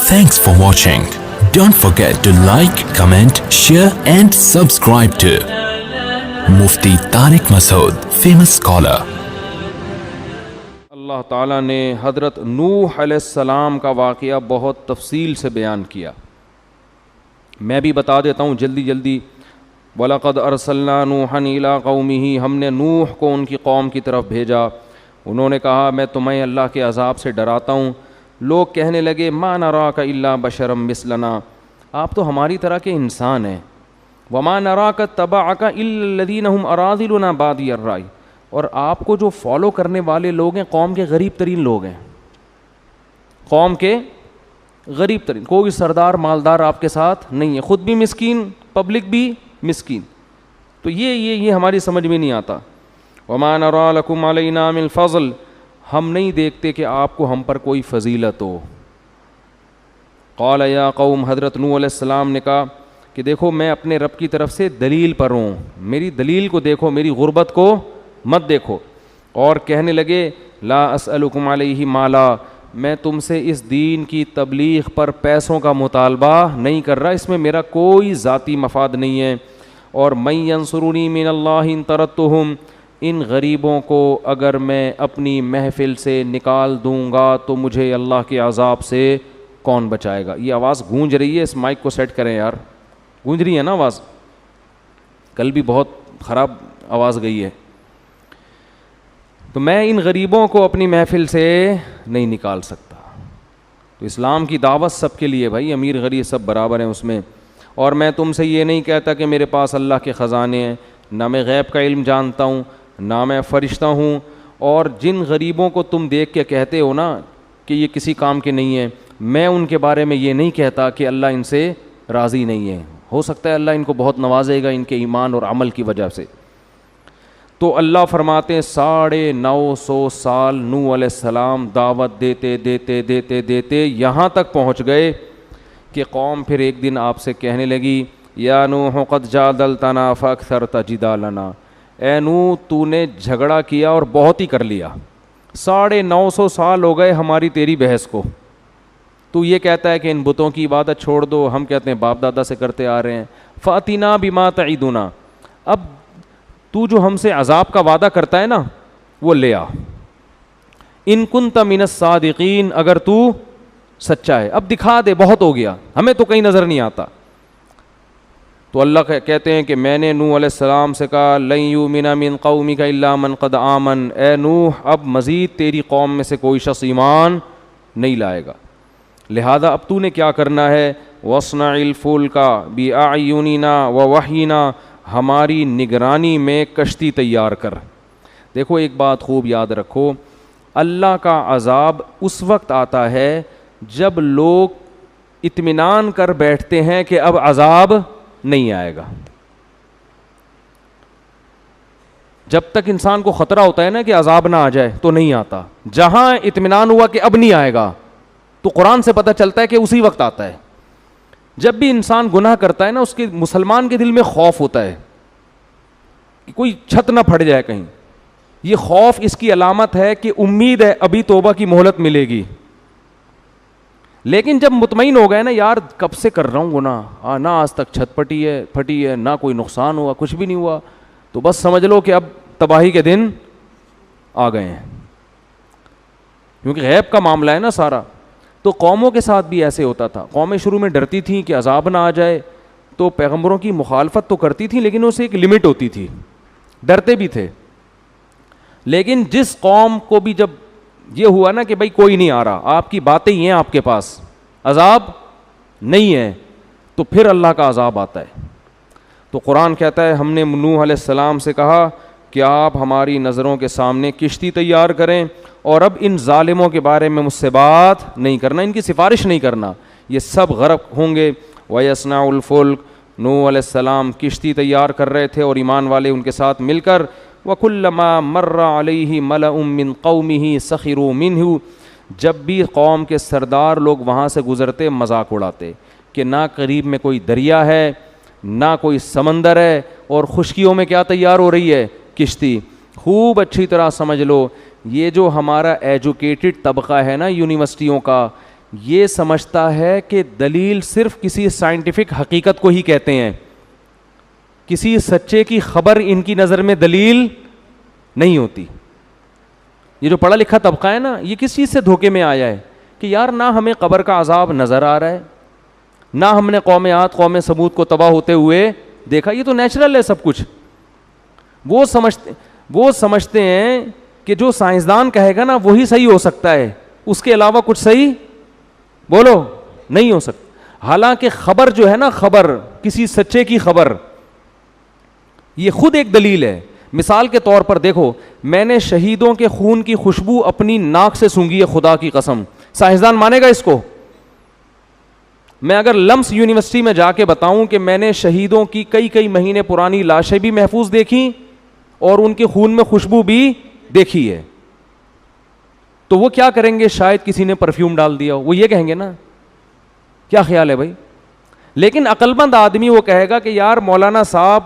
Thanks for watching. Don't forget to like, comment, share and subscribe to Mufti Tariq Masood, famous scholar. اللہ تعالیٰ نے حضرت نوح علیہ السلام کا واقعہ بہت تفصیل سے بیان کیا. میں بھی بتا دیتا ہوں جلدی جلدی. وَلَقَدْ أَرْسَلْنَا نُوحًا إِلَىٰ قَوْمِهِ, ہم نے نوح کو ان کی قوم کی طرف بھیجا. انہوں نے کہا میں تمہیں اللہ کے عذاب سے ڈراتا ہوں. لوگ کہنے لگے مَا نَرَاكَ إِلَّا بَشَرًا مِثْلَنَا, آپ تو ہماری طرح کے انسان ہیں. وَمَا نَرَاكَ اتَّبَعَكَ إِلَّا الَّذِينَ هُمْ أَرَاذِلُنَا بَادِيَ الرَّأْيِ, اور آپ کو جو فالو کرنے والے لوگ ہیں قوم کے غریب ترین لوگ ہیں. قوم کے غریب ترین, کوئی سردار مالدار آپ کے ساتھ نہیں ہے, خود بھی مسکین, پبلک بھی مسکین. تو یہ ہماری سمجھ میں نہیں آتا. وَمَا نَرَىٰ لَكُمْ عَلَيْنَا مِنْ فَضْلٍ, ہم نہیں دیکھتے کہ آپ کو ہم پر کوئی فضیلت ہو. قال یا قوم, حضرت نوح علیہ السلام نے کہا کہ دیکھو میں اپنے رب کی طرف سے دلیل پر ہوں, میری دلیل کو دیکھو, میری غربت کو مت دیکھو. اور کہنے لگے لا اسألکم علیہ مالا, میں تم سے اس دین کی تبلیغ پر پیسوں کا مطالبہ نہیں کر رہا, اس میں میرا کوئی ذاتی مفاد نہیں ہے. اور من ینصرنی من اللہ ان طردتہم, ان غریبوں کو اگر میں اپنی محفل سے نکال دوں گا تو مجھے اللہ کے عذاب سے کون بچائے گا. یہ آواز گونج رہی ہے, اس مائک کو سیٹ کریں یار, گونج رہی ہے نا آواز, کل بھی بہت خراب آواز گئی ہے. تو میں ان غریبوں کو اپنی محفل سے نہیں نکال سکتا. تو اسلام کی دعوت سب کے لیے بھائی, امیر غریب سب برابر ہیں اس میں. اور میں تم سے یہ نہیں کہتا کہ میرے پاس اللہ کے خزانے ہیں, نہ میں غیب کا علم جانتا ہوں, نہ میں فرشتہ ہوں. اور جن غریبوں کو تم دیکھ کے کہتے ہو نا کہ یہ کسی کام کے نہیں ہیں, میں ان کے بارے میں یہ نہیں کہتا کہ اللہ ان سے راضی نہیں ہے. ہو سکتا ہے اللہ ان کو بہت نوازے گا ان کے ایمان اور عمل کی وجہ سے. تو اللہ فرماتے ہیں 950 سال نوح علیہ السلام دعوت دیتے دیتے دیتے دیتے یہاں تک پہنچ گئے کہ قوم پھر ایک دن آپ سے کہنے لگی یا نوح قد جادلتنا فاکثرت جدالنا, اے نوح تو نے جھگڑا کیا اور بہت ہی کر لیا. 950 سال ہو گئے ہماری تیری بحث کو. تو یہ کہتا ہے کہ ان بتوں کی عبادت چھوڑ دو, ہم کہتے ہیں باپ دادا سے کرتے آ رہے ہیں. فاتنا بما تعیدنا, اب تو جو ہم سے عذاب کا وعدہ کرتا ہے نا وہ لے آ. ان کنت من الصادقین, اگر تو سچا ہے اب دکھا دے, بہت ہو گیا, ہمیں تو کہیں نظر نہیں آتا. تو اللہ کہتے ہیں کہ میں نے نوح علیہ السلام سے کہا لن یؤمن من قومک الا من قد آمن, اے نوح اب مزید تیری قوم میں سے کوئی شخص ایمان نہیں لائے گا, لہذا اب تو نے کیا کرنا ہے, واصنع الفلک باعیننا ووحینا, ہماری نگرانی میں کشتی تیار کر. دیکھو ایک بات خوب یاد رکھو, اللہ کا عذاب اس وقت آتا ہے جب لوگ اطمینان کر بیٹھتے ہیں کہ اب عذاب نہیں آئے گا. جب تک انسان کو خطرہ ہوتا ہے نا کہ عذاب نہ آ جائے تو نہیں آتا. جہاں اطمینان ہوا کہ اب نہیں آئے گا تو قرآن سے پتہ چلتا ہے کہ اسی وقت آتا ہے. جب بھی انسان گناہ کرتا ہے نا اس کے مسلمان کے دل میں خوف ہوتا ہے کہ کوئی چھت نہ پھٹ جائے کہیں. یہ خوف اس کی علامت ہے کہ امید ہے ابھی توبہ کی مہلت ملے گی. لیکن جب مطمئن ہو گئے نا یار کب سے کر رہا ہوں گناہ, نہ آج تک چھت پھٹی ہے, نہ کوئی نقصان ہوا, کچھ بھی نہیں ہوا, تو بس سمجھ لو کہ اب تباہی کے دن آ گئے ہیں, کیونکہ غیب کا معاملہ ہے نا سارا. تو قوموں کے ساتھ بھی ایسے ہوتا تھا. قومیں شروع میں ڈرتی تھیں کہ عذاب نہ آ جائے تو پیغمبروں کی مخالفت تو کرتی تھیں, لیکن اسے ایک لمٹ ہوتی تھی, ڈرتے بھی تھے. لیکن جس قوم کو بھی جب یہ ہوا نا کہ بھائی کوئی نہیں آ رہا, آپ کی باتیں ہی ہیں, آپ کے پاس عذاب نہیں ہے, تو پھر اللہ کا عذاب آتا ہے. تو قرآن کہتا ہے ہم نے نوح علیہ السلام سے کہا کہ آپ ہماری نظروں کے سامنے کشتی تیار کریں اور اب ان ظالموں کے بارے میں مجھ سے بات نہیں کرنا, ان کی سفارش نہیں کرنا, یہ سب غرق ہوں گے. وَيَصْنَعُ الْفُلْكَ, نوح علیہ السلام کشتی تیار کر رہے تھے اور ایمان والے ان کے ساتھ مل کر. وَكُلَّمَا مَرَّ عَلَيْهِ مَلَأٌ مِّن قَوْمِهِ سَخِرُوا مِنْهُ, جب بھی قوم کے سردار لوگ وہاں سے گزرتے مذاق اڑاتے کہ نہ قریب میں کوئی دریا ہے نہ کوئی سمندر ہے, اور خشکیوں میں کیا تیار ہو رہی ہے, کشتی. خوب اچھی طرح سمجھ لو, یہ جو ہمارا ایجوکیٹڈ طبقہ ہے نا یونیورسٹیوں کا, یہ سمجھتا ہے کہ دلیل صرف کسی سائنٹیفک حقیقت کو ہی کہتے ہیں, کسی سچے کی خبر ان کی نظر میں دلیل نہیں ہوتی. یہ جو پڑھا لکھا طبقہ ہے نا, یہ کس چیز سے دھوکے میں آیا ہے کہ یار نہ ہمیں قبر کا عذاب نظر آ رہا ہے, نہ ہم نے قوم عاد قوم ثمود کو تباہ ہوتے ہوئے دیکھا, یہ تو نیچرل ہے سب کچھ. وہ سمجھتے ہیں کہ جو سائنسدان کہے گا نا وہی صحیح ہو سکتا ہے, اس کے علاوہ کچھ صحیح بولو نہیں ہو سکتا. حالانکہ خبر جو ہے نا, خبر کسی سچے کی خبر, یہ خود ایک دلیل ہے. مثال کے طور پر دیکھو, میں نے شہیدوں کے خون کی خوشبو اپنی ناک سے سونگھی ہے, خدا کی قسم. سائنسدان مانے گا اس کو؟ میں اگر لمس یونیورسٹی میں جا کے بتاؤں کہ میں نے شہیدوں کی کئی مہینے پرانی لاشیں بھی محفوظ دیکھی اور ان کے خون میں خوشبو بھی دیکھی ہے, تو وہ کیا کریں گے؟ شاید کسی نے پرفیوم ڈال دیا ہو, وہ یہ کہیں گے نا. کیا خیال ہے بھائی؟ لیکن عقل مند آدمی وہ کہے گا کہ یار مولانا صاحب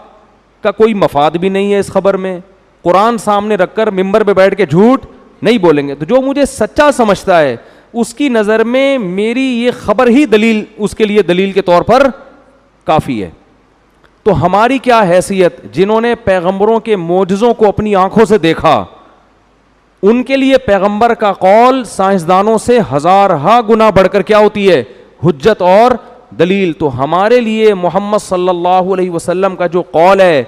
کا کوئی مفاد بھی نہیں ہے اس خبر میں, قرآن سامنے رکھ کر ممبر پہ بیٹھ کے جھوٹ نہیں بولیں گے. تو جو مجھے سچا سمجھتا ہے اس کی نظر میں میری یہ خبر ہی دلیل, اس کے لیے دلیل کے طور پر کافی ہے. تو ہماری کیا حیثیت, جنہوں نے پیغمبروں کے معجزوں کو اپنی آنکھوں سے دیکھا, ان کے لیے پیغمبر کا قول سائنسدانوں سے ہزارہا گنا بڑھ کر کیا ہوتی ہے؟ حجت اور دلیل. تو ہمارے لیے محمد صلی اللہ علیہ وسلم کا جو قول ہے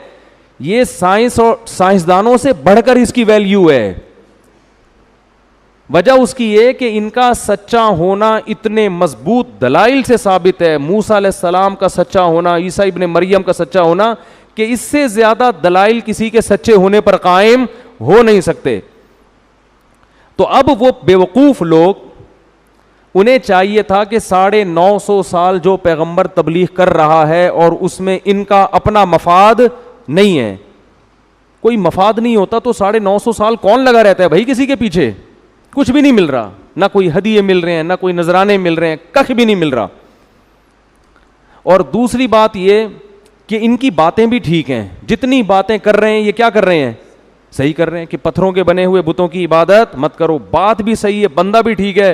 یہ سائنس اور سائنسدانوں سے بڑھ کر اس کی ویلیو ہے. وجہ اس کی یہ کہ ان کا سچا ہونا اتنے مضبوط دلائل سے ثابت ہے, موسیٰ علیہ السلام کا سچا ہونا, عیسیٰ ابن مریم کا سچا ہونا, کہ اس سے زیادہ دلائل کسی کے سچے ہونے پر قائم ہو نہیں سکتے. تو اب وہ بیوقوف لوگ, انہیں چاہیے تھا کہ 950 سال جو پیغمبر تبلیغ کر رہا ہے اور اس میں ان کا اپنا مفاد نہیں ہے, کوئی مفاد نہیں ہوتا تو 950 سال کون لگا رہتا ہے بھائی کسی کے پیچھے؟ کچھ بھی نہیں مل رہا, نہ کوئی ہدیے مل رہے ہیں, نہ کوئی نذرانے مل رہے ہیں, کخ بھی نہیں مل رہا. اور دوسری بات یہ کہ ان کی باتیں بھی ٹھیک ہیں, جتنی باتیں کر رہے ہیں یہ کیا کر رہے ہیں؟ صحیح کر رہے ہیں کہ پتھروں کے بنے ہوئے بتوں کی عبادت مت کرو. بات بھی صحیح ہے, بندہ بھی ٹھیک ہے,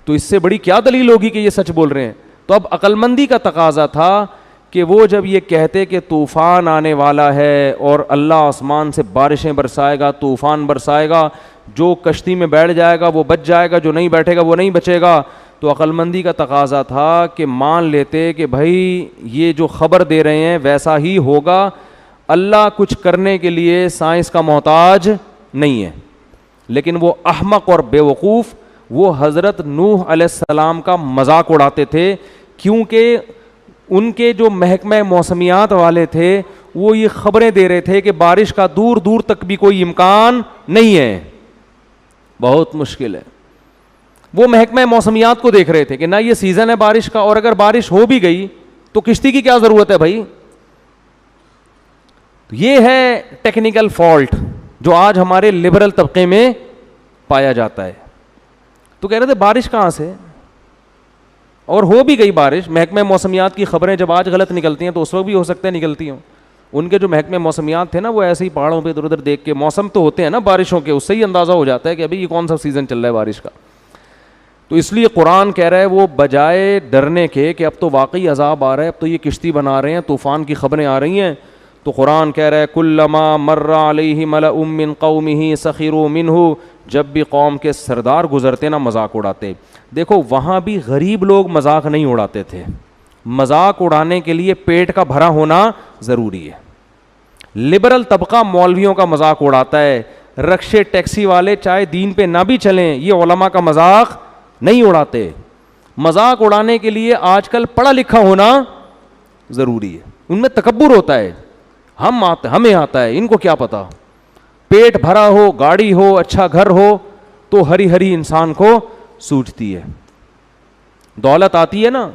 تو اس سے بڑی کیا دلیل ہوگی کہ یہ سچ بول رہے ہیں؟ تو اب عقل مندی کا تقاضا تھا کہ وہ جب یہ کہتے کہ طوفان آنے والا ہے اور اللہ آسمان سے بارشیں برسائے گا, طوفان برسائے گا, جو کشتی میں بیٹھ جائے گا وہ بچ جائے گا, جو نہیں بیٹھے گا وہ نہیں بچے گا, تو عقل مندی کا تقاضا تھا کہ مان لیتے کہ بھائی یہ جو خبر دے رہے ہیں ویسا ہی ہوگا, اللہ کچھ کرنے کے لیے سائنس کا محتاج نہیں ہے. لیکن وہ احمق اور بیوقوف وہ حضرت نوح علیہ السلام کا مذاق اڑاتے تھے, کیونکہ ان کے جو محکمہ موسمیات والے تھے وہ یہ خبریں دے رہے تھے کہ بارش کا دور دور تک بھی کوئی امکان نہیں ہے, بہت مشکل ہے. وہ محکمہ موسمیات کو دیکھ رہے تھے کہ نہ یہ سیزن ہے بارش کا, اور اگر بارش ہو بھی گئی تو کشتی کی کیا ضرورت ہے بھائی. یہ ہے ٹیکنیکل فالٹ جو آج ہمارے لبرل طبقے میں پایا جاتا ہے. تو کہہ رہے تھے بارش کہاں سے, اور ہو بھی گئی بارش. محکمہ موسمیات کی خبریں جب آج غلط نکلتی ہیں تو اس وقت بھی ہو سکتا ہے نکلتی ہوں. ان کے جو محکمہ موسمیات تھے نا وہ ایسے ہی پہاڑوں پہ ادھر ادھر دیکھ کے, موسم تو ہوتے ہیں نا بارشوں کے, اس سے ہی اندازہ ہو جاتا ہے کہ ابھی یہ کون سا سیزن چل رہا ہے بارش کا. تو اس لیے قرآن کہہ رہا ہے وہ بجائے ڈرنے کے کہ اب تو واقعی عذاب آ رہا ہے, اب تو یہ کشتی بنا رہے ہیں, طوفان کی خبریں آ رہی ہیں, تو قرآن کہہ رہا ہے کلما مر علیہ ملأ من قومہ سخروا منہ, جب بھی قوم کے سردار گزرتے نا مذاق اڑاتے. دیکھو وہاں بھی غریب لوگ مذاق نہیں اڑاتے تھے, مذاق اڑانے کے لیے پیٹ کا بھرا ہونا ضروری ہے. لبرل طبقہ مولویوں کا مذاق اڑاتا ہے, رکشے ٹیکسی والے چاہے دین پہ نہ بھی چلیں یہ علماء کا مذاق نہیں اڑاتے. مذاق اڑانے کے لیے آج کل پڑھا لکھا ہونا ضروری ہے, ان میں تکبر ہوتا ہے, ہمیں آتا ہے, ان کو کیا پتا. پیٹ بھرا ہو, گاڑی ہو, اچھا گھر ہو تو ہری ہری انسان کو سوچتی ہے, دولت آتی ہے نا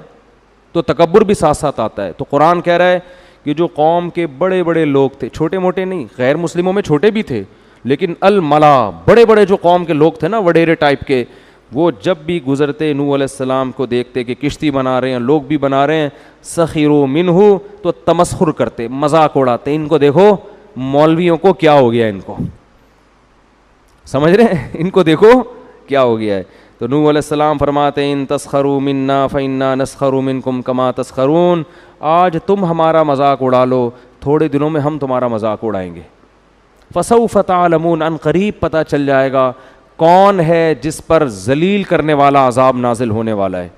تو تکبر بھی ساتھ ساتھ آتا ہے. تو قرآن کہہ رہا ہے کہ جو قوم کے بڑے بڑے لوگ تھے, چھوٹے موٹے نہیں, غیر مسلموں میں چھوٹے بھی تھے, لیکن الملا بڑے بڑے جو قوم کے لوگ تھے نا وڈیرے ٹائپ کے, وہ جب بھی گزرتے نوح علیہ السلام کو دیکھتے کہ کشتی بنا رہے ہیں, لوگ بھی بنا رہے ہیں, سخروا منہ, تو تمسخر کرتے, مذاق اڑاتے. ان کو دیکھو مولویوں کو کیا ہو گیا, ان کو سمجھ رہے ہیں, ان کو دیکھو کیا ہو گیا ہے. تو نوح علیہ السلام فرماتے ہیں ان تسخروا منا فإنا نسخر منکم کما تسخرون، آج تم ہمارا مذاق اڑا لو، تھوڑے دنوں میں ہم تمہارا مذاق اڑائیں گے. فسوف تعلمون، ان قریب پتہ چل جائے گا کون ہے جس پر ذلیل کرنے والا عذاب نازل ہونے والا ہے،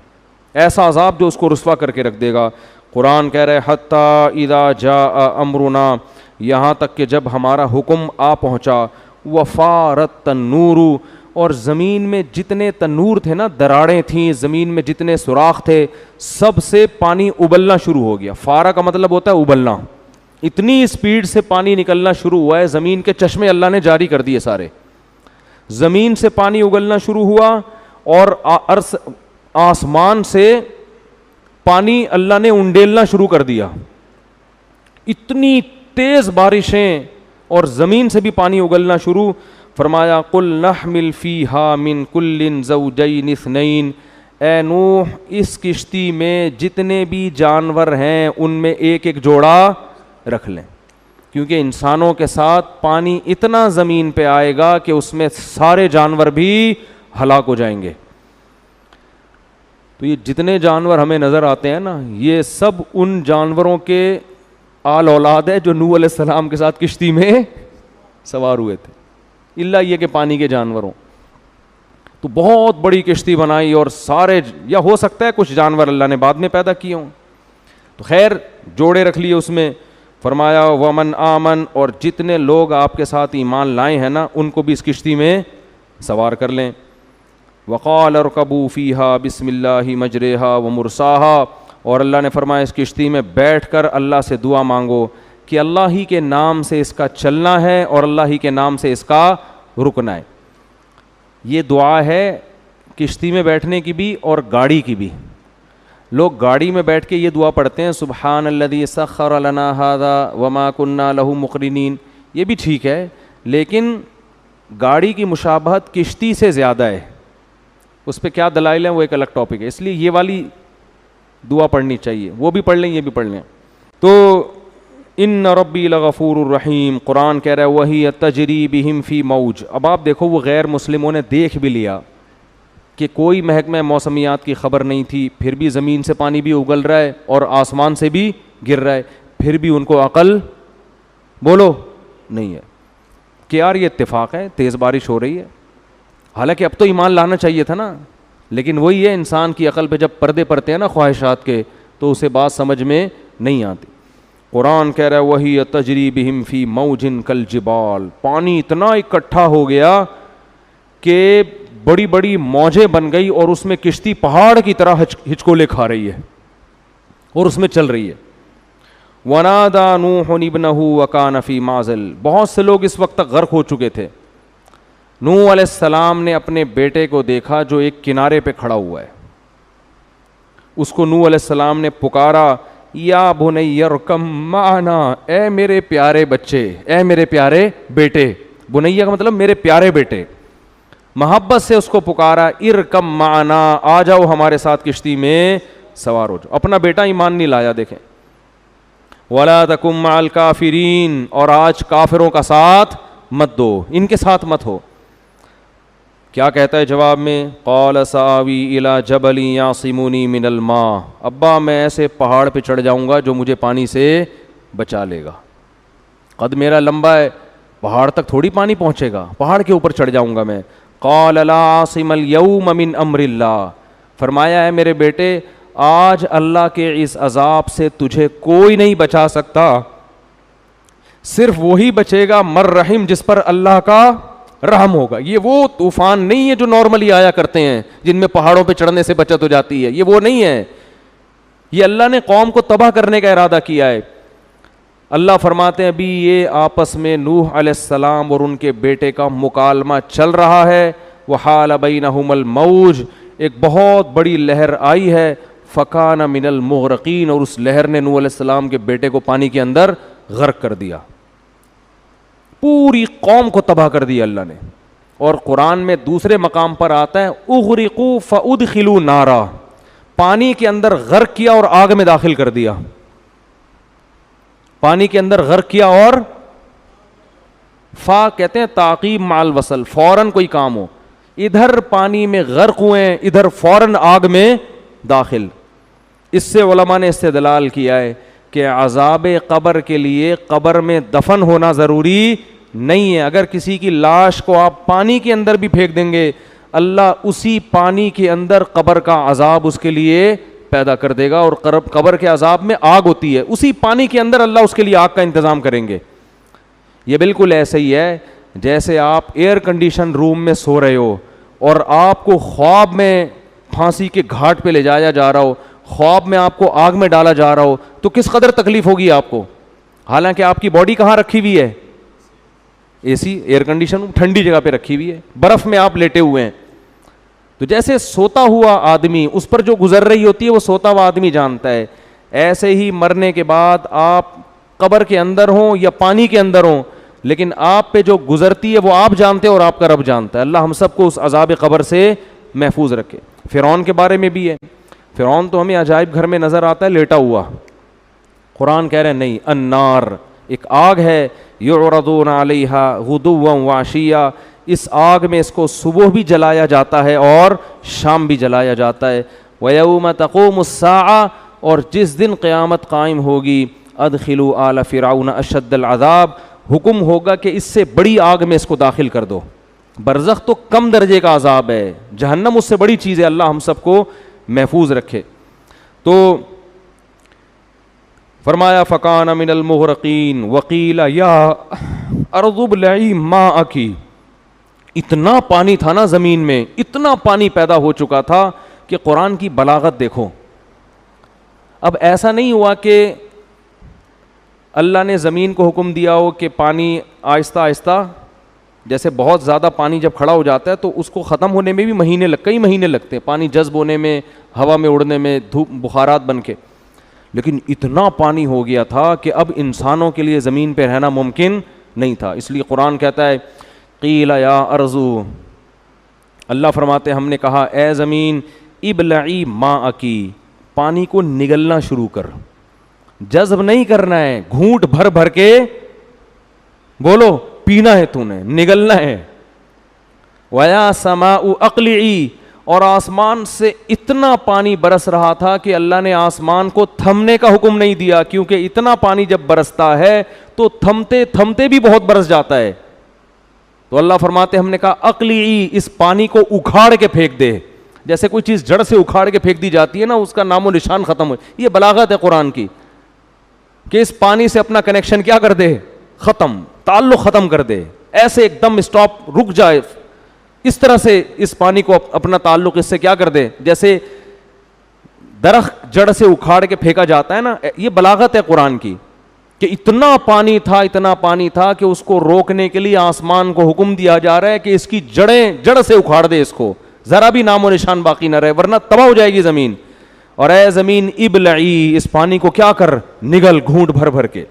ایسا عذاب جو اس کو رسوا کر کے رکھ دے گا. قرآن کہہ رہے حتی اذا جاء امرنا، یہاں تک کہ جب ہمارا حکم آ پہنچا، وفارت تنور، اور زمین میں جتنے تنور تھے نا، دراڑیں تھیں زمین میں، جتنے سوراخ تھے، سب سے پانی ابلنا شروع ہو گیا. فارا کا مطلب ہوتا ہے ابلنا. اتنی اسپیڈ سے پانی نکلنا شروع ہوا ہے، زمین کے چشمے اللہ نے جاری کر دیے سارے، زمین سے پانی اگلنا شروع ہوا، اور آسمان سے پانی اللہ نے انڈیلنا شروع کر دیا. اتنی تیز بارشیں اور زمین سے بھی پانی اگلنا شروع. فرمایا قل نحمل فیہا من کل زوجین اثنین، اے نوح اس کشتی میں جتنے بھی جانور ہیں ان میں ایک ایک جوڑا رکھ لیں، کیونکہ انسانوں کے ساتھ پانی اتنا زمین پہ آئے گا کہ اس میں سارے جانور بھی ہلاک ہو جائیں گے. تو یہ جتنے جانور ہمیں نظر آتے ہیں نا، یہ سب ان جانوروں کے آل اولاد ہے جو نوح علیہ السلام کے ساتھ کشتی میں سوار ہوئے تھے، الا یہ کہ پانی کے جانوروں. تو بہت بڑی کشتی بنائی، اور سارے، یا ہو سکتا ہے کچھ جانور اللہ نے بعد میں پیدا کیے ہوں، تو خیر جوڑے رکھ لیے اس میں. فرمایا ومن آمن، اور جتنے لوگ آپ کے ساتھ ایمان لائے ہیں نا ان کو بھی اس کشتی میں سوار کر لیں. وقال ارکبوا فیہا بسم اللہ مجریہا ومرساہا، اور اللہ نے فرمایا اس کشتی میں بیٹھ کر اللہ سے دعا مانگو کہ اللہ ہی کے نام سے اس کا چلنا ہے اور اللہ ہی کے نام سے اس کا رکنا ہے. یہ دعا ہے کشتی میں بیٹھنے کی بھی اور گاڑی کی بھی. لوگ گاڑی میں بیٹھ کے یہ دعا پڑھتے ہیں سبحان الذی سخر لنا ھذا وما کننا لہ مقرنین، یہ بھی ٹھیک ہے، لیکن گاڑی کی مشابہت کشتی سے زیادہ ہے. اس پہ کیا دلائل ہیں وہ ایک الگ ٹاپک ہے، اس لیے یہ والی دعا پڑھنی چاہیے، وہ بھی پڑھ لیں یہ بھی پڑھ لیں. تو ان ربی لغفور الرحیم، قرآن کہہ رہا ہے وہی تجری بہم فی موج. اب آپ دیکھو وہ غیر مسلموں نے دیکھ بھی لیا کہ کوئی محکمہ موسمیات کی خبر نہیں تھی، پھر بھی زمین سے پانی بھی اگل رہا ہے اور آسمان سے بھی گر رہا ہے، پھر بھی ان کو عقل بولو نہیں ہے کہ یار یہ اتفاق ہے، تیز بارش ہو رہی ہے. حالانکہ اب تو ایمان لانا چاہیے تھا نا، لیکن وہی ہے انسان کی عقل پہ جب پردے پڑتے ہیں نا خواہشات کے، تو اسے بات سمجھ میں نہیں آتی. قرآن کہہ رہا ہے وہی تجری بہم فی موج کالجبال، پانی اتنا اکٹھا ہو گیا کہ بڑی بڑی موجیں بن گئی اور اس میں کشتی پہاڑ کی طرح ہچکولے کھا رہی ہے اور اس میں چل رہی ہے. ونادى نوح ابنہ وکان فی معزل، بہت سے لوگ اس وقت تک غرق ہو چکے تھے. نوح علیہ السلام نے اپنے بیٹے کو دیکھا جو ایک کنارے پہ کھڑا ہوا ہے. اس کو نوح علیہ السلام نے پکارا یا بنی ارکم معنا، اے میرے پیارے بچے، اے میرے پیارے بیٹے. بنیہ کا مطلب میرے پیارے بیٹے، محبت سے اس کو پکارا. ارکم معنا، آ جاؤ ہمارے ساتھ کشتی میں سوار ہو جاؤ. اپنا بیٹا ایمان نہیں لایا دیکھیں. ولا تکن مع الکافرین، اور آج کافروں کا ساتھ مت دو، ان کے ساتھ مت ہو. کیا کہتا ہے جواب میں؟ قال سآوی الی جبل یعصمنی من الماء، ابا میں ایسے پہاڑ پہ چڑھ جاؤں گا جو مجھے پانی سے بچا لے گا. قد میرا لمبا ہے، پہاڑ تک تھوڑی پانی پہنچے گا، پہاڑ کے اوپر چڑھ جاؤں گا میں. قال لا عاصم اليوم من امر اللہ، فرمایا ہے میرے بیٹے آج اللہ کے اس عذاب سے تجھے کوئی نہیں بچا سکتا، صرف وہی بچے گا مر رحم، جس پر اللہ کا رحم ہوگا. یہ وہ طوفان نہیں ہے جو نارملی آیا کرتے ہیں جن میں پہاڑوں پہ چڑھنے سے بچت ہو جاتی ہے، یہ وہ نہیں ہے. یہ اللہ نے قوم کو تباہ کرنے کا ارادہ کیا ہے. اللہ فرماتے ہیں ابھی یہ آپس میں نوح علیہ السلام اور ان کے بیٹے کا مکالمہ چل رہا ہے. وحال بینہم الموج، ایک بہت بڑی لہر آئی ہے. فکان من المغرقین، اور اس لہر نے نوح علیہ السلام کے بیٹے کو پانی کے اندر غرق کر دیا، پوری قوم کو تباہ کر دیا اللہ نے. اور قرآن میں دوسرے مقام پر آتا ہے اغرقوا فادخلوا نارا، پانی کے اندر غرق کیا اور آگ میں داخل کر دیا. پانی کے اندر غرق کیا اور فا کہتے ہیں تعقیب مع الوصل، فوراً کوئی کام ہو. ادھر پانی میں غرق ہوئے, ادھر فوراً آگ میں داخل. اس سے علماء نے استدلال کیا ہے کہ عذاب قبر کے لیے قبر میں دفن ہونا ضروری نہیں ہے. اگر کسی کی لاش کو آپ پانی کے اندر بھی پھینک دیں گے, اللہ اسی پانی کے اندر قبر کا عذاب اس کے لیے پیدا کر دے گا. اور قبر کے عذاب میں آگ ہوتی ہے, اسی پانی کے اندر اللہ اس کے لیے آگ کا انتظام کریں گے. یہ بالکل ایسے ہی ہے جیسے آپ ایئر کنڈیشن روم میں سو رہے ہو اور آپ کو خواب میں پھانسی کے گھاٹ پہ لے جایا جا رہا ہو, خواب میں آپ کو آگ میں ڈالا جا رہا ہو, تو کس قدر تکلیف ہوگی آپ کو, حالانکہ آپ کی باڈی کہاں رکھی ہوئی ہے, اے سی ایئر کنڈیشن ٹھنڈی جگہ پہ رکھی ہوئی ہے, برف میں آپ لیٹے ہوئے ہیں. تو جیسے سوتا ہوا آدمی, اس پر جو گزر رہی ہوتی ہے وہ سوتا ہوا آدمی جانتا ہے, ایسے ہی مرنے کے بعد آپ قبر کے اندر ہوں یا پانی کے اندر ہوں, لیکن آپ پہ جو گزرتی ہے وہ آپ جانتے ہیں اور آپ کا رب جانتا ہے. اللہ ہم سب کو اس عذاب قبر سے محفوظ رکھے. فرعون کے بارے میں بھی ہے, فرعون تو ہمیں عجائب گھر میں نظر آتا ہے لیٹا ہوا, قرآن کہہ رہے ہیں نہیں, النار ایک آگ ہے, یعرضون علیہا غدوا وعشیا, اس آگ میں اس کو صبح بھی جلایا جاتا ہے اور شام بھی جلایا جاتا ہے. ویوم تقوم الساعہ, اور جس دن قیامت قائم ہوگی, ادخلوا آل فرعون اشد العذاب, حکم ہوگا کہ اس سے بڑی آگ میں اس کو داخل کر دو. برزخ تو کم درجے کا عذاب ہے, جہنم اس سے بڑی چیز ہے. اللہ ہم سب کو محفوظ رکھے. تو فرمایا فکان من المغرقین وقیل یا ارض ابلعی ماءک, اتنا پانی تھا نا زمین میں, اتنا پانی پیدا ہو چکا تھا کہ قرآن کی بلاغت دیکھو. اب ایسا نہیں ہوا کہ اللہ نے زمین کو حکم دیا ہو کہ پانی آہستہ آہستہ, جیسے بہت زیادہ پانی جب کھڑا ہو جاتا ہے تو اس کو ختم ہونے میں بھی کئی مہینے لگتے ہیں, پانی جذب ہونے میں, ہوا میں اڑنے میں, دھوپ بخارات بن کے. لیکن اتنا پانی ہو گیا تھا کہ اب انسانوں کے لیے زمین پہ رہنا ممکن نہیں تھا. اس لیے قرآن کہتا ہے قیل یا ارضو, اللہ فرماتے ہم نے کہا اے زمین ابلعی ماءکی, پانی کو نگلنا شروع کر, جذب نہیں کرنا ہے, گھونٹ بھر بھر کے بولو پینا ہے, تو نے نگلنا ہے. وَيَا سَمَاءُ أَقْلِعِي, اور آسمان سے اتنا پانی برس رہا تھا کہ اللہ نے آسمان کو تھمنے کا حکم نہیں دیا, کیونکہ اتنا پانی جب برستا ہے تو تھمتے تھمتے بھی بہت برس جاتا ہے. تو اللہ فرماتے ہم نے کہا اقلعی, اس پانی کو اکھاڑ کے پھینک دے. جیسے کوئی چیز جڑ سے اکھاڑ کے پھینک دی جاتی ہے نا, اس کا نام و نشان ختم ہو. یہ بلاغت ہے قرآن کی کہ اس پانی سے اپنا کنیکشن کیا کر دے, ختم, تعلق ختم کر دے, ایسے ایک دم اسٹاپ, رک جائے. اس طرح سے اس پانی کو اپنا تعلق اس سے کیا کر دے, جیسے درخت جڑ سے اکھاڑ کے پھینکا جاتا ہے نا. یہ بلاغت ہے قرآن کی کہ اتنا پانی تھا کہ اس کو روکنے کے لیے آسمان کو حکم دیا جا رہا ہے کہ اس کی جڑیں جڑ سے اکھاڑ دے, اس کو ذرا بھی نام و نشان باقی نہ رہے, ورنہ تباہ ہو جائے گی زمین. اور اے زمین ابلعی, اس پانی کو کیا کر, نگل, گھونٹ بھر بھر کے.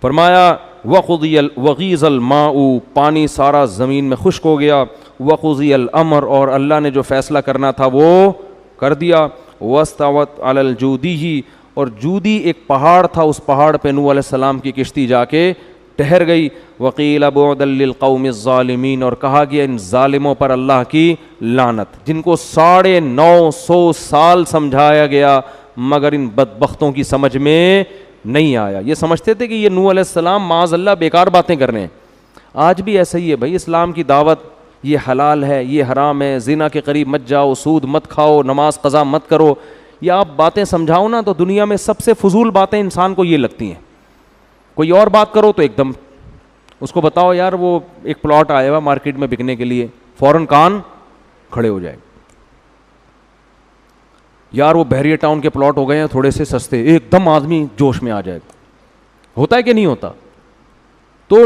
فرمایا وغیض الماء, پانی سارا زمین میں خشک ہو گیا. وقضی الامر, اور اللہ نے جو فیصلہ کرنا تھا وہ کر دیا. واستوت علی الجودی, اور جودی ایک پہاڑ تھا, اس پہاڑ پہ نوح علیہ السلام کی کشتی جا کے ٹھہر گئی. وقیل بعدا للقوم الظالمین, اور کہا گیا ان ظالموں پر اللہ کی لعنت, جن کو 950 سال سمجھایا گیا مگر ان بدبختوں کی سمجھ میں نہیں آیا. یہ سمجھتے تھے کہ یہ نوح علیہ السلام معاذ اللہ بیکار باتیں کر رہے ہیں. آج بھی ایسا ہی ہے بھائی, اسلام کی دعوت, یہ حلال ہے, یہ حرام ہے, زنا کے قریب مت جاؤ, سود مت کھاؤ, نماز قضا مت کرو, یہ آپ باتیں سمجھاؤ نا تو دنیا میں سب سے فضول باتیں انسان کو یہ لگتی ہیں. کوئی اور بات کرو تو ایک دم اس کو بتاؤ یار وہ ایک پلاٹ آیا ہوا مارکیٹ میں بکنے کے لیے, فوراً کان کھڑے ہو جائے, یار وہ بحریہ ٹاؤن کے پلاٹ ہو گئے ہیں تھوڑے سے سستے, ایک دم آدمی جوش میں آ جائے. ہوتا ہے کہ نہیں ہوتا؟ تو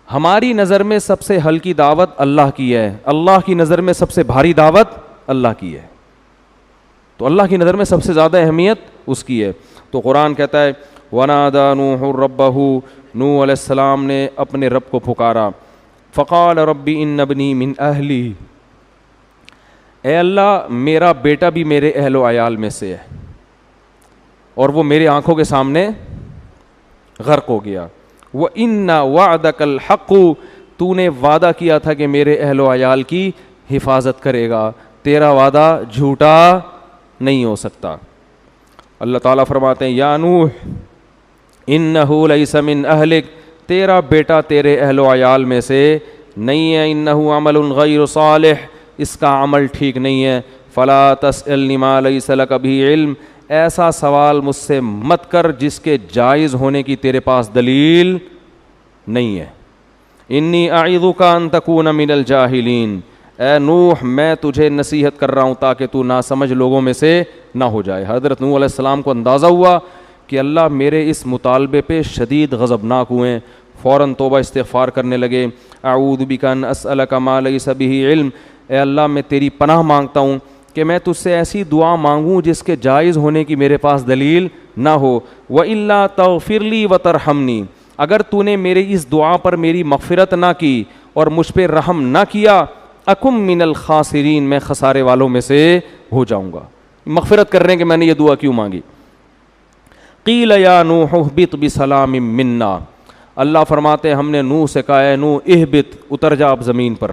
ہماری نظر میں سب سے ہلکی دعوت اللہ کی ہے, اللہ کی نظر میں سب سے بھاری دعوت اللہ کی ہے. تو اللہ کی نظر میں سب سے زیادہ اہمیت اس کی ہے. تو قرآن کہتا ہے وَنَادَى نُوحٌ رَبَّهُ, نوح علیہ السلام نے اپنے رب کو پکارا. فقال رب ان ابنی من اہلی, اے اللہ میرا بیٹا بھی میرے اہل و عیال میں سے ہے اور وہ میرے آنکھوں کے سامنے غرق ہو گیا. وَإِنَّ وَعْدَكَ الْحَقُّ, تو نے وعدہ کیا تھا کہ میرے اہل و عیال کی حفاظت کرے گا, تیرا وعدہ جھوٹا نہیں ہو سکتا. اللہ تعالیٰ فرماتے ہیں یا نوح انہ لیس من اہلک, تیرا بیٹا تیرے اہل و عیال میں سے نہیں ہے, انہ عمل غیر صالح, اس کا عمل ٹھیک نہیں ہے. فلا تسألنی ما لیس لک بہ علم, ایسا سوال مجھ سے مت کر جس کے جائز ہونے کی تیرے پاس دلیل نہیں ہے. انی اعظک ان تکون من الجاہلین, اے نوح میں تجھے نصیحت کر رہا ہوں تاکہ تو ناسمجھ لوگوں میں سے نہ ہو جائے. حضرت نوح علیہ السلام کو اندازہ ہوا کہ اللہ میرے اس مطالبے پہ شدید غضبناک ہوئے, فوراً توبہ استغفار کرنے لگے. اعوذ بک ان اسألک ما لیس بہ علم, اے اللہ میں تیری پناہ مانگتا ہوں کہ میں تجھ سے ایسی دعا مانگوں جس کے جائز ہونے کی میرے پاس دلیل نہ ہو. وَإِلَّا تَغْفِرْ لِي وَتَرْحَمْنِي, اگر تو نے میرے اس دعا پر میری مغفرت نہ کی اور مجھ پہ رحم نہ کیا, اکم من الخاسرین, میں خسارے والوں میں سے ہو جاؤں گا. مغفرت کر رہے ہیں کہ میں نے یہ دعا کیوں مانگی. قیل یا نوح اہبط بسلام منا, اللہ فرماتے ہیں ہم نے نوح سے کہا ہے نوح اہبط, اتر جا اب زمین پر.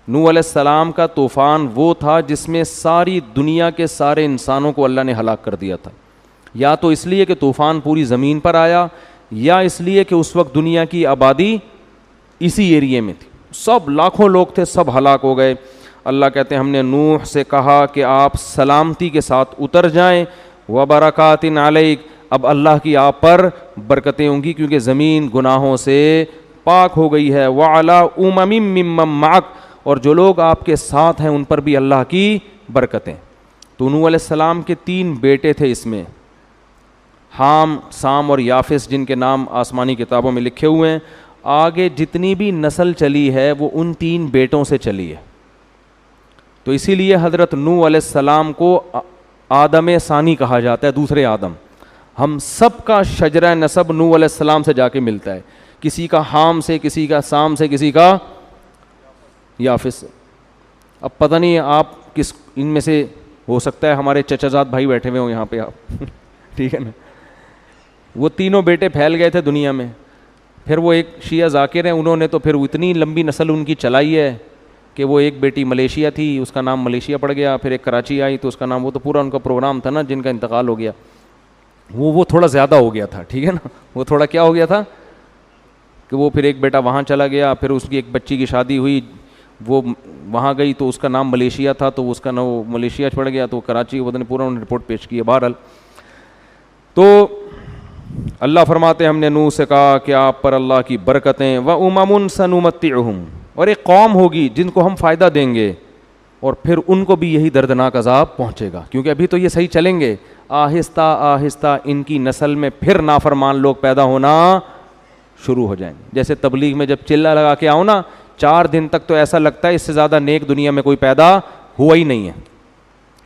نوح علیہ السلام کا طوفان وہ تھا جس میں ساری دنیا کے سارے انسانوں کو اللہ نے ہلاک کر دیا تھا, یا تو اس لیے کہ طوفان پوری زمین پر آیا, یا اس لیے کہ اس وقت دنیا کی آبادی اسی ایریے میں تھی, سب لاکھوں لوگ تھے, سب ہلاک ہو گئے. اللہ کہتے ہیں ہم نے نوح سے کہا کہ آپ سلامتی کے ساتھ اتر جائیں. وبرکات علیک, اب اللہ کی آپ پر برکتیں ہوں گی کیونکہ زمین گناہوں سے پاک ہو گئی ہے. وعلی امم ممن معک, اور جو لوگ آپ کے ساتھ ہیں ان پر بھی اللہ کی برکتیں. تو نوح علیہ السلام کے 3 بیٹے تھے اس میں, حام, سام اور یافس, جن کے نام آسمانی کتابوں میں لکھے ہوئے ہیں. آگے جتنی بھی نسل چلی ہے وہ ان 3 بیٹوں سے چلی ہے. تو اسی لیے حضرت نوح علیہ السلام کو آدم ثانی کہا جاتا ہے, دوسرے آدم. ہم سب کا شجرہ نسب نوح علیہ السلام سے جا کے ملتا ہے, کسی کا حام سے, کسی کا سام سے, کسی کا یافس سے. اب پتہ نہیں آپ کس ان میں سے, ہو سکتا ہے ہمارے چچا زاد بھائی بیٹھے ہوئے ہوں یہاں پہ آپ ٹھیک ہے نا. وہ تینوں بیٹے پھیل گئے تھے دنیا میں, پھر وہ ایک شیعہ ذاکر ہیں, انہوں نے تو پھر اتنی لمبی نسل ان کی چلائی ہے کہ وہ ایک بیٹی ملیشیا تھی, اس کا نام ملیشیا پڑ گیا, پھر ایک کراچی آئی تو اس کا نام, وہ تو پورا ان کا پروگرام تھا نا جن کا انتقال ہو گیا, وہ تھوڑا زیادہ ہو گیا تھا, ٹھیک ہے نا. وہ تھوڑا کیا ہو گیا تھا کہ وہ پھر ایک بیٹا وہاں چلا گیا, پھر اس کی ایک بچی کی شادی ہوئی, وہ وہاں گئی تو اس کا نام ملیشیا تھا, تو اس کا نام ملیشیا پڑ گیا, تو کراچی وہ پورا انہوں نے رپورٹ پیش کی ہے. بہرحال تو اللہ فرماتے ہم نے نوح سے کہا کہ آپ پر اللہ کی برکتیں. وَأُمَمٌ سَنُمَتِّعُهُمْ, اور ایک قوم ہوگی جن کو ہم فائدہ دیں گے اور پھر ان کو بھی یہی دردناک عذاب پہنچے گا, کیونکہ ابھی تو یہ صحیح چلیں گے, آہستہ آہستہ ان کی نسل میں پھر نافرمان لوگ پیدا ہونا شروع ہو جائیں گے. جیسے تبلیغ میں جب چلہ لگا کے آؤ نا, 4 دن تک تو ایسا لگتا ہے اس سے زیادہ نیک دنیا میں کوئی پیدا ہوا ہی نہیں ہے,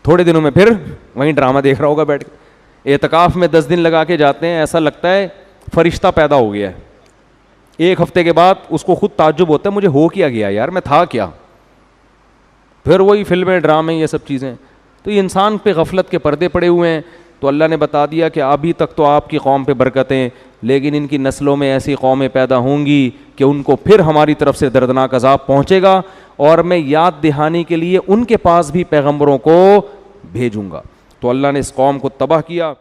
تھوڑے دنوں میں پھر وہیں ڈرامہ دیکھ رہا ہوگا بیٹھ کے. اعتکاف میں 10 دن لگا کے جاتے ہیں, ایسا لگتا ہے فرشتہ پیدا ہو گیا ہے. 1 ہفتے کے بعد اس کو خود تعجب ہوتا ہے مجھے ہو کیا گیا یار, میں تھا کیا. پھر وہی فلمیں, ڈرامے, یہ سب چیزیں. تو یہ انسان پہ غفلت کے پردے پڑے ہوئے ہیں. تو اللہ نے بتا دیا کہ ابھی تک تو آپ کی قوم پہ برکتیں, لیکن ان کی نسلوں میں ایسی قومیں پیدا ہوں گی کہ ان کو پھر ہماری طرف سے دردناک عذاب پہنچے گا, اور میں یاد دہانی کے لیے ان کے پاس بھی پیغمبروں کو بھیجوں گا. تو اللہ نے اس قوم کو تباہ کیا.